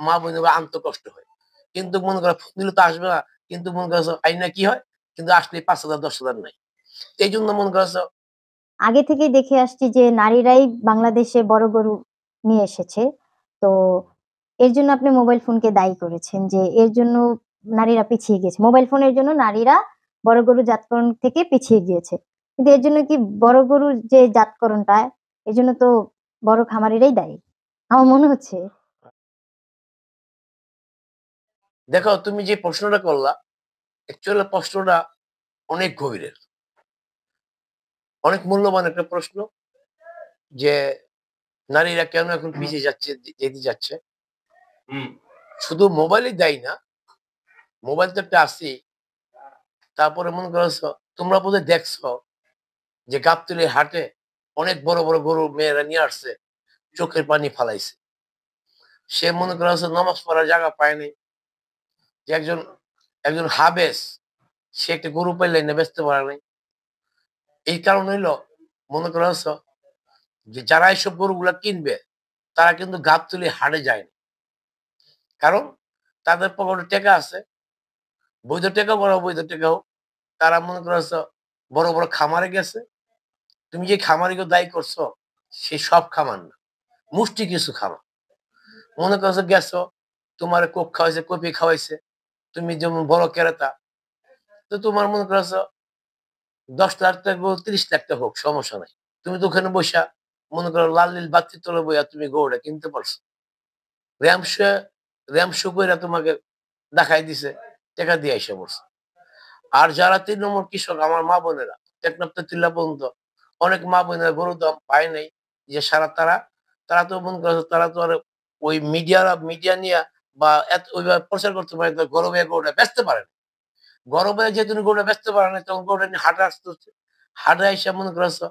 মা বোনের আনতে কষ্ট হয়। কিন্তু মনে করো ফোন দিলে তো আসবে না। কিন্তু মনে করছো আইনা কি হয়? কিন্তু আসলে ৫,০০০ ১০,০০০ নাই। এইজন্য মনে করছো আগে থেকেই দেখে আসছি যে নারীরাই বাংলাদেশে বড় গরু নিয়ে এসেছে। তো এর জন্য আপনি মোবাইল ফোনকে দায়ী করেছেন যে এর জন্য নারীরা পিছিয়ে গিয়েছে, মোবাইল ফোনের জন্য নারীরা বড় গরু জাতকরণ থেকে পিছিয়ে গিয়েছে। কিন্তু এর জন্য কি বড় গরুর যে জাতকরণটা, এর জন্য তো বড় খামারিরাই দায়ী আমার মনে হচ্ছে। দেখো তুমি যে প্রশ্নটা করলা, অ্যাকচুয়ালি প্রশ্নটা অনেক গভীরের, অনেক মূল্যবান একটা প্রশ্ন যে নারীরা কেন এখন পিছিয়ে যাচ্ছে, যেতে যাচ্ছে। শুধু মোবাইলই দায়ী না, মোবাইল তো একটা আছেই। তারপরে মনে করছো তোমরা বোধহয় দেখছো যে গাবতলীর হাটে অনেক বড় বড় গরু মেয়েরা নিয়ে আসছে, চোখের পানি ফালাইছে। সে মনে করছো নামাজ পড়ার জায়গা পায় নাই। যে একজন একজন হাবেস, সে একটা গরু পাইলে না বেচতে পারে নাই। এই কারণ হইলো মনে করছো যে যারা এইসব গরুগুলা কিনবে তারা কিন্তু গাবতলী হাটে যায় না। কারণ তাদের পকেটে টাকা আছে, বৈধ টাকা বড় অবৈধ টাকা হোক, তারা মনে করছো বড় বড় খামারে গেছে। তুমি যে খামারিকে দায়ী করছো, সে সব খামার না, মুষ্টি কিছু খামার। মনে করছো গেছো, তোমার কোক খাওয়াইছে, কপি খাওয়াইছে, তুমি যেমন বড় ক্রেতা, তো তোমার মনে করছো ১০ লাখ টাকা হোক ৩০ লাখ টাকা হোক সমস্যা নাই। তুমি তো ওখানে বসা মনে করো লাল নীল বাতি তলে বইয়া তুমি গরুটা কিনতে পারছো। র্যামশো র্যামশো কইরা তোমাকে দেখাই দিছে, টাকা দিয়ে এসে পড়ছে। আর যারা ৩ নম্বর কৃষক, আমার মা বোনেরা টেকনাফটা টিল্লা পর্যন্ত অনেক মা বোনেরা গরুর দাম পায় নাই। যে সারা তারা তারা তো মনে করছে তারা তো আর ওই মিডিয়া নিয়ে বা এত ওইভাবে প্রচার করতে পারে না, গরমে গরুটা বেচতে পারে না। গরমে যেহেতু গরুটা বেচতে পারে না, তখন গরুটা নিয়ে হাটে আসতে হচ্ছে। হাটে এসে মনে করছো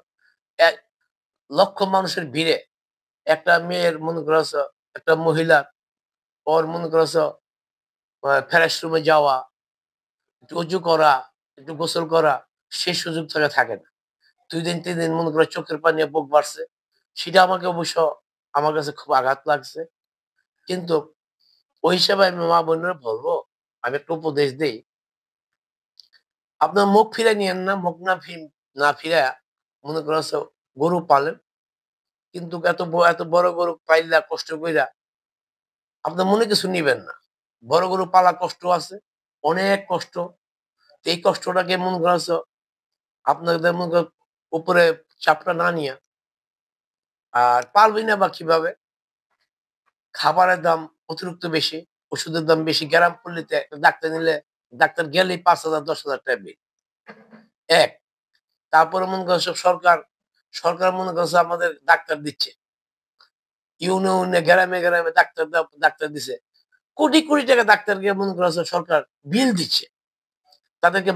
১,০০,০০০ মানুষের ভিড়ে একটা মেয়ের মনে করছো, একটা মহিলার ওর মনে করছো ফ্রেশ রুমে যাওয়া, একটু অজু করা, একটু গোসল করা, সে সুযোগ তাকে থাকে না। ২ দিন ৩ দিন মনে করো চোখের পানি বুক বাড়ছে। সেটা আমাকে অবশ্য আমার কাছে খুব আঘাত লাগছে। কিন্তু ওই হিসাবে আমি মা বোনেরা বলবো, আমি একটা উপদেশ দেই, আপনার মুখ ফিরায় নিয়েন না, মুখ না ফিরায়া মনে করছো গরু পালেন। কিন্তু এত বড় গরু পাইলা কষ্ট কইরা আপনার মনে কিছু নিবেন না। বড় গরু পালা কষ্ট আছে, অনেক কষ্ট। এই কষ্টটাকে মনে করছো আপনাদের মনে করেন উপরে চাপটা না নিয়া, আর পারবি না বা কিভাবে? খাবারের দাম অতিরিক্ত বেশি, ওষুধের দাম বেশি। গ্রাম পল্লীতে একটা ডাক্তার নিলে ডাক্তার গেলেই ৫,০০০ ১০,০০০ টাকা বিল। এক। তারপরে মনে করছো সরকার মনে করছো আমাদের ডাক্তার দিচ্ছে। ইউনিয়নে গ্রামে ডাক্তার দিছে। কোটি কোটি টাকা ডাক্তারকে মনে করছো সরকার বিল দিচ্ছে। তাদেরকে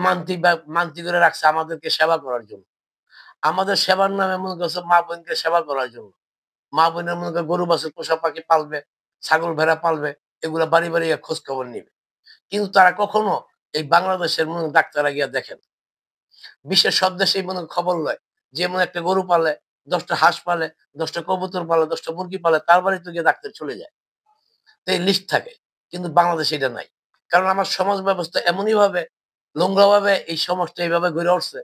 মান্থলি করে রাখছে আমাদেরকে সেবা করার জন্য। আমাদের সেবার নামে মনে করছো মা বোনকে সেবা করার জন্য। মা বোনের মনে করো গরু বাছুর পোষা পাখি পালবে, ছাগল ভেড়া পালবে, এগুলা বাড়ি বাড়ি গিয়ে খোঁজ খবর নিবে। কিন্তু তারা কখনো এই বাংলাদেশের মনে ডাক্তাররা গিয়া দেখেন। বিশ্বের সব দেশেই মনে খবর লয়। যেমন একটা গরু পালে, ১০টা হাঁস পালে, ১০টা কবুতর পালে, ১০টা মুরগি পালে, তার বাড়িতে গিয়ে ডাক্তার চলে যায়। তো এই লিস্ট থাকে। কিন্তু বাংলাদেশে এটা নাই। কারণ আমার সমাজ ব্যবস্থা এমনই ভাবে নোংরা ভাবে এই সমাজটা এইভাবে গড়ে উঠছে।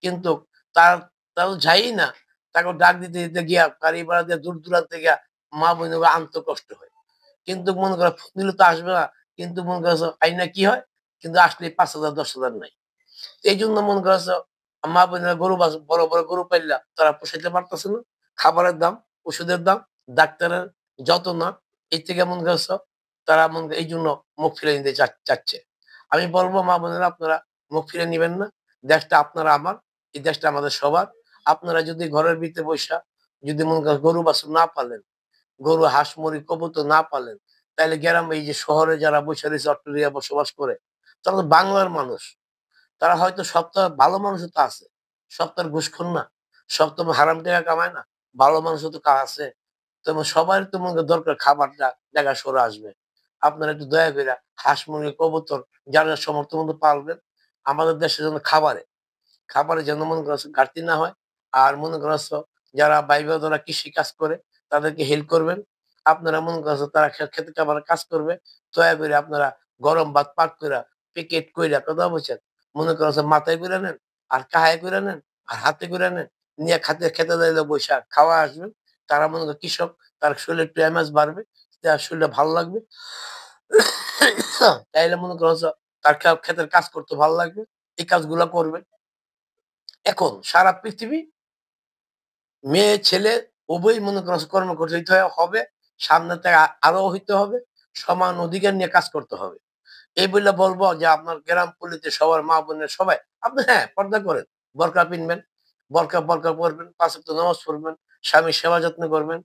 কিন্তু তার তারা যায়ই না। তাকে ডাক দিতে দিতে গিয়া গাড়ি ভাড়া দিয়ে দূর দূরান্তে গিয়া মা বোনেরা আনতে কষ্ট হয়। কিন্তু মনে করো ফোন দিলে তো আসবে না। কিন্তু মনে করছো আইনা কি হয়? কিন্তু আসলে ৫,০০০ ১০,০০০ নাই। এই জন্য মনে করছো মা বোনেরা বড় বড় গরু পাইলা তারা পোষাইতে পারতেছে না। খাবারের দাম, ওষুধের দাম, ডাক্তারের যত্ন না, এই থেকে মনে করছো তারা এই জন্য মুখ ফিরে নিতে চাচ্ছে। আমি বলবো মা বোনেরা আপনারা মুখ ফিরে নিবেন না। দেশটা আপনারা আমার, এই দেশটা আমাদের সবার। আপনারা যদি ঘরের ভিতরে বইসা যদি মনে করেন গরু বাছুর না পালেন, গরু হাঁস মুরগি কবুতর না পালেন, তাহলে গ্রামে এই যে শহরে যারা বসে রয়েছে অস্ট্রেলিয়া বসবাস করে, তারা তো বাংলার মানুষ। তারা হয়তো সপ্তাহ ভালো মানুষও তো আছে। সপ্তাহের ঘুষখোর না। সপ্তাহ হারাম টাকা কামায় না। ভালো মানুষও তো আছে। তো সবার তো মনে করেন দরকার খাবারটা জায়গা সরে আসবে। আপনারা একটু দয়া কইরা হাঁস মুরগি কবুতর যারা সমর্থ মতো পালবেন। আমাদের দেশের জন্য খাবারে যেন মনে করছো ঘাটতি না হয়। আর মনে করছো যারা ভাই বোনেরা কৃষি কাজ করে তাদেরকে হেল্প করবেন। আপনারা মনে করছেন তারা খেতে খাবার কাজ করবে, দয়া করে আপনারা গরম ভাত পাক কইরা, প্যাকেট কইরা, কথা বলছেন? মনে করছেন মাথায় কইরা নেন, আর কাহায় কইরা নেন, আর হাতে কইরা নেন। নিয়ে খেতে যাইলে বইসা খাওয়া আসবেন। তারা মনে করেন কৃষক, তার শরীরে একটু এমাজ বাড়বে, তার শরীরটা ভালো লাগবে। তাইলে মনে করেন তার ক্ষেতের কাজ করতে ভালো লাগবে। এই কাজগুলা করবে। এখন সারা পৃথিবী মেয়ে ছেলে উভয়ই মনে করেন কর্মকর্তা হইতে হবে। সামনে থেকে আরো হইতে হবে। সমান অধিকার নিয়ে কাজ করতে হবে। এই বইলা বলবো যে আপনার গ্রাম পল্লীতে সবার মা বোনের সবাই আপনি হ্যাঁ পর্দা করেন, বোরকা পিনবেন, বোরকা পরবেন, ৫ ওয়াক্ত নামাজ পড়বেন, স্বামীর সেবা যত্ন করবেন।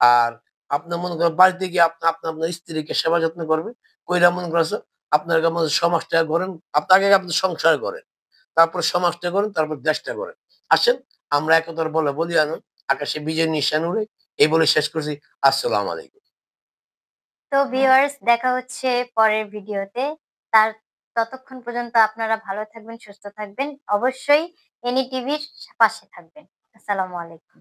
আর আপনার মনে করেন বাড়িতে গিয়ে আপনার স্ত্রীকে সেবা যত্ন করবেন। কইরা মনে করেন আপনার মধ্যে সমাজটা গড়েন, আগে আপনি সংসার গড়েন, তারপর সমাজটা গড়েন, তারপর দেশটা গড়েন। আসেন আমরা একতার বলে বলিয়ান হই, আকাশে বিজয় নিশান উড়ে। এই বলে শেষ করছি। আসসালামু আলাইকুম। তো ভিউয়ার্স, দেখা হচ্ছে পরের ভিডিওতে। তার ততক্ষণ পর্যন্ত আপনারা ভালো থাকবেন, সুস্থ থাকবেন, অবশ্যই এনি টিভির পাশে থাকবেন। আসসালামু আলাইকুম।